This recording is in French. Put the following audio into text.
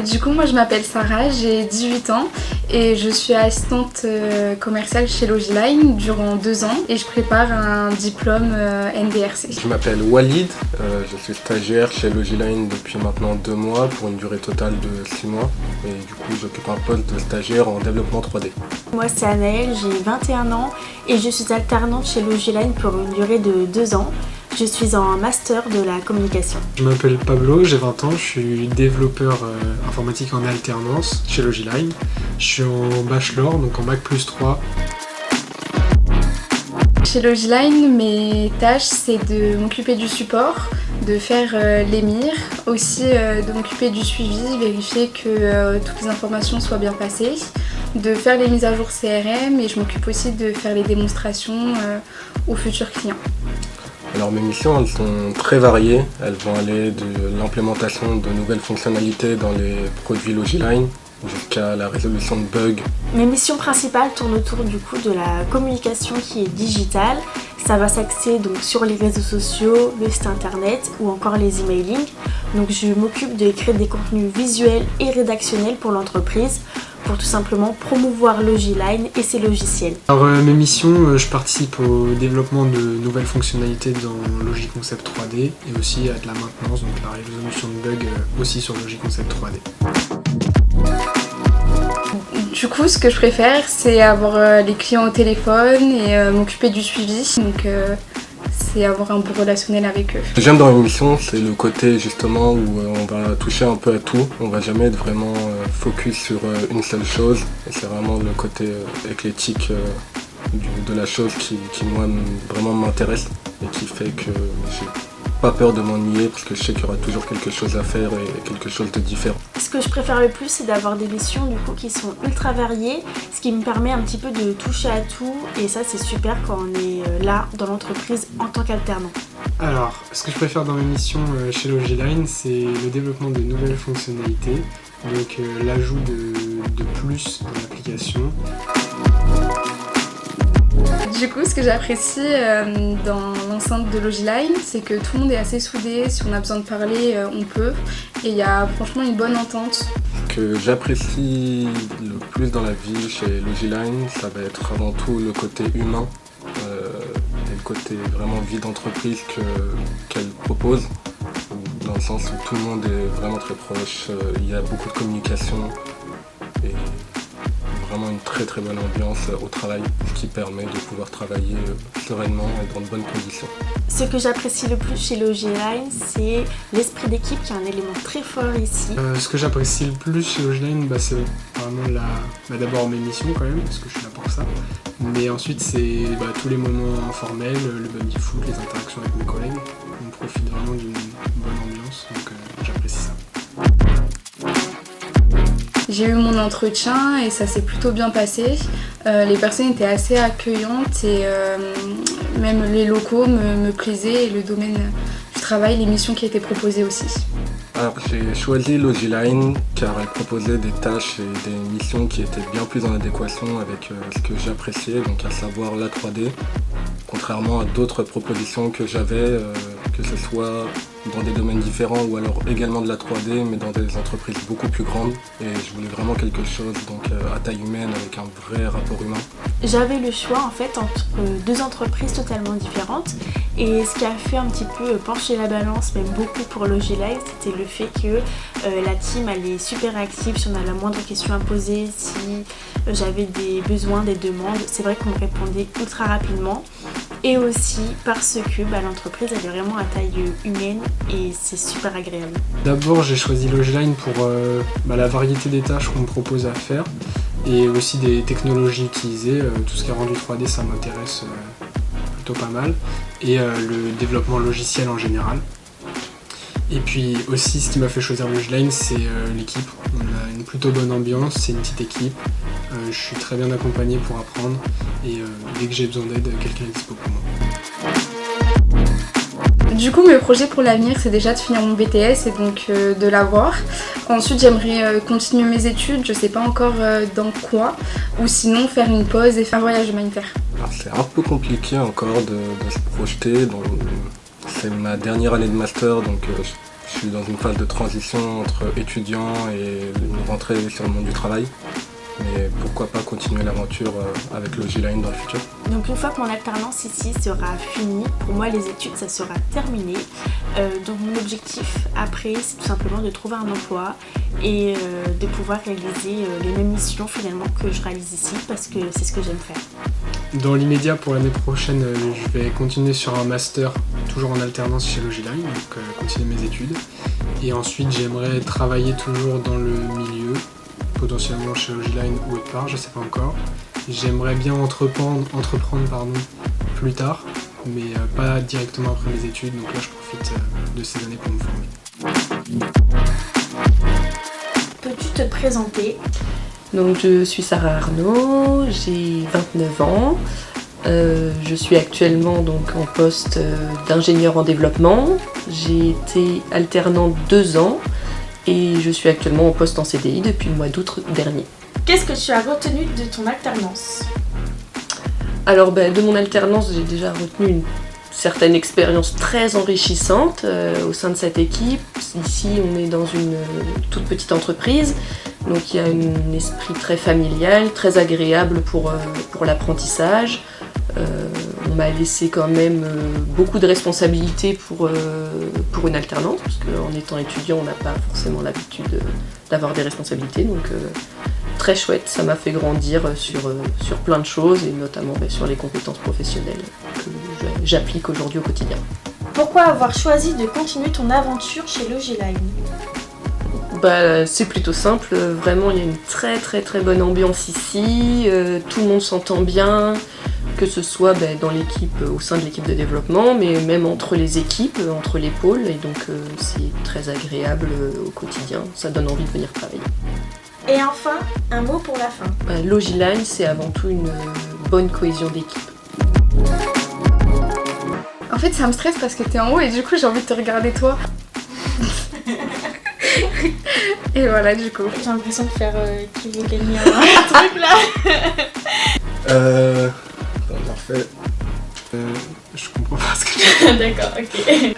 Du coup, moi je m'appelle Sarah, j'ai 18 ans et je suis assistante commerciale chez Logiline durant 2 ans et je prépare un diplôme NDRC. Je m'appelle Walid, je suis stagiaire chez Logiline depuis maintenant 2 mois pour une durée totale de 6 mois et du coup j'occupe un poste de stagiaire en développement 3D. Moi c'est Anaëlle, j'ai 21 ans et je suis alternante chez Logiline pour une durée de 2 ans. Je suis en master de la communication. Je m'appelle Pablo, j'ai 20 ans, je suis développeur informatique en alternance chez Logiline. Je suis en bachelor, donc en Bac+3. Chez Logiline, mes tâches c'est de m'occuper du support, de faire les mires, aussi de m'occuper du suivi, vérifier que toutes les informations soient bien passées, de faire les mises à jour CRM et je m'occupe aussi de faire les démonstrations aux futurs clients. Alors mes missions elles sont très variées, elles vont aller de l'implémentation de nouvelles fonctionnalités dans les produits Logiline jusqu'à la résolution de bugs. Mes missions principales tournent autour du coup de la communication qui est digitale. Ça va s'axer donc sur les réseaux sociaux, le site internet ou encore les emailing. Donc je m'occupe de créer des contenus visuels et rédactionnels pour l'entreprise pour tout simplement promouvoir Logiline et ses logiciels. Alors mes missions, je participe au développement de nouvelles fonctionnalités dans Logiconcept 3D et aussi à de la maintenance, donc la résolution de bugs aussi sur Logiconcept 3D. Du coup, ce que je préfère, c'est avoir les clients au téléphone et m'occuper du suivi. Donc, c'est avoir un bon relationnel avec eux. Ce que j'aime dans l'émission, c'est le côté justement où on va toucher un peu à tout. On va jamais être vraiment focus sur une seule chose. Et c'est vraiment le côté éclectique de la chose qui moi vraiment m'intéresse et qui fait que j'ai pas peur de m'ennuyer parce que je sais qu'il y aura toujours quelque chose à faire et quelque chose de différent. Ce que je préfère le plus, c'est d'avoir des missions du coup qui sont ultra variées, ce qui me permet un petit peu de toucher à tout et ça c'est super quand on est là dans l'entreprise en tant qu'alternant. Alors, ce que je préfère dans mes missions chez Logiline, c'est le développement de nouvelles fonctionnalités, donc l'ajout de plus dans l'application. Du coup, ce que j'apprécie dans l'enceinte de Logiline, c'est que tout le monde est assez soudé. Si on a besoin de parler, on peut. Et il y a franchement une bonne entente. Ce que j'apprécie le plus dans la vie chez Logiline, ça va être avant tout le côté humain et le côté vraiment vie d'entreprise qu'elle propose. Dans le sens où tout le monde est vraiment très proche, il y a beaucoup de communication et vraiment une très très bonne ambiance au travail, ce qui permet de pouvoir travailler sereinement et dans de bonnes conditions. Ce que j'apprécie le plus chez Logiline, c'est l'esprit d'équipe qui est un élément très fort ici. Ce que j'apprécie le plus chez Logiline, c'est vraiment d'abord mes missions quand même, parce que je suis là pour ça. Mais ensuite c'est tous les moments informels, le baby foot, les interactions avec mes collègues. On profite vraiment d'une bonne ambiance, donc j'apprécie ça. J'ai eu mon entretien et ça s'est plutôt bien passé. Les personnes étaient assez accueillantes et même les locaux me plaisaient et le domaine du travail, les missions qui étaient proposées aussi. Alors j'ai choisi Logiline car elle proposait des tâches et des missions qui étaient bien plus en adéquation avec ce que j'appréciais, donc à savoir la 3D, contrairement à d'autres propositions que j'avais, que ce soit dans des domaines différents ou alors également de la 3D mais dans des entreprises beaucoup plus grandes et je voulais vraiment quelque chose donc à taille humaine avec un vrai rapport humain. J'avais le choix en fait entre 2 entreprises totalement différentes et ce qui a fait un petit peu pencher la balance même beaucoup pour Logiline, c'était le fait que la team elle est super active si on a la moindre question à poser, si j'avais des besoins, des demandes, c'est vrai qu'on me répondait ultra rapidement. Et aussi parce que l'entreprise elle est vraiment à taille humaine et c'est super agréable. D'abord j'ai choisi Logiline pour la variété des tâches qu'on me propose à faire et aussi des technologies utilisées. Tout ce qui est rendu 3D ça m'intéresse plutôt pas mal et le développement logiciel en général. Et puis aussi ce qui m'a fait choisir Logiline c'est l'équipe. On a une plutôt bonne ambiance, c'est une petite équipe. Je suis très bien accompagné pour apprendre et dès que j'ai besoin d'aide, quelqu'un est dispo pour moi. Du coup, mes projets pour l'avenir, c'est déjà de finir mon BTS et donc de l'avoir. Ensuite, j'aimerais continuer mes études, je sais pas encore dans quoi, ou sinon faire une pause et faire un voyage humanitaire. Alors c'est un peu compliqué encore de se projeter. C'est ma dernière année de master, donc Je suis dans une phase de transition entre étudiant et une rentrée sur le monde du travail. Mais pourquoi pas continuer l'aventure avec Logiline dans le futur. Donc une fois que mon alternance ici sera finie, pour moi les études ça sera terminé. Donc mon objectif après c'est tout simplement de trouver un emploi et de pouvoir réaliser les mêmes missions finalement que je réalise ici parce que c'est ce que j'aime faire. Dans l'immédiat pour l'année prochaine, je vais continuer sur un master, toujours en alternance chez Logiline, donc continuer mes études. Et ensuite j'aimerais travailler toujours dans le milieu, potentiellement chez Logiline ou autre part, je sais pas encore. J'aimerais bien entreprendre plus tard, mais pas directement après mes études, donc là je profite de ces années pour me former. Peux-tu te présenter ? Donc je suis Sarah Arnaud, j'ai 29 ans. Je suis actuellement donc en poste d'ingénieur en développement. J'ai été alternante 2 ans et je suis actuellement en poste en CDI depuis le mois d'août dernier. Qu'est-ce que tu as retenu de ton alternance ? Alors de mon alternance, j'ai déjà retenu une certaine expérience très enrichissante au sein de cette équipe. Ici, on est dans une toute petite entreprise, donc il y a un esprit très familial, très agréable pour l'apprentissage. On m'a laissé quand même beaucoup de responsabilités pour une alternance, parce qu'en étant étudiant, on n'a pas forcément l'habitude d'avoir des responsabilités. Donc très chouette, ça m'a fait grandir sur plein de choses, et notamment sur les compétences professionnelles que j'applique aujourd'hui au quotidien. Pourquoi avoir choisi de continuer ton aventure chez Logiline ? C'est plutôt simple, vraiment il y a une très très très bonne ambiance ici, tout le monde s'entend bien, que ce soit dans l'équipe, au sein de l'équipe de développement, mais même entre les équipes, entre les pôles, et donc c'est très agréable au quotidien, ça donne envie de venir travailler. Et enfin, un mot pour la fin. Logiline, c'est avant tout une bonne cohésion d'équipe. En fait, ça me stresse parce que t'es en haut et du coup, j'ai envie de te regarder toi. Et voilà, du coup. J'ai l'impression de faire qui veut gagner un truc là. Parfait. Je comprends pas ce que tu dis. D'accord, ok.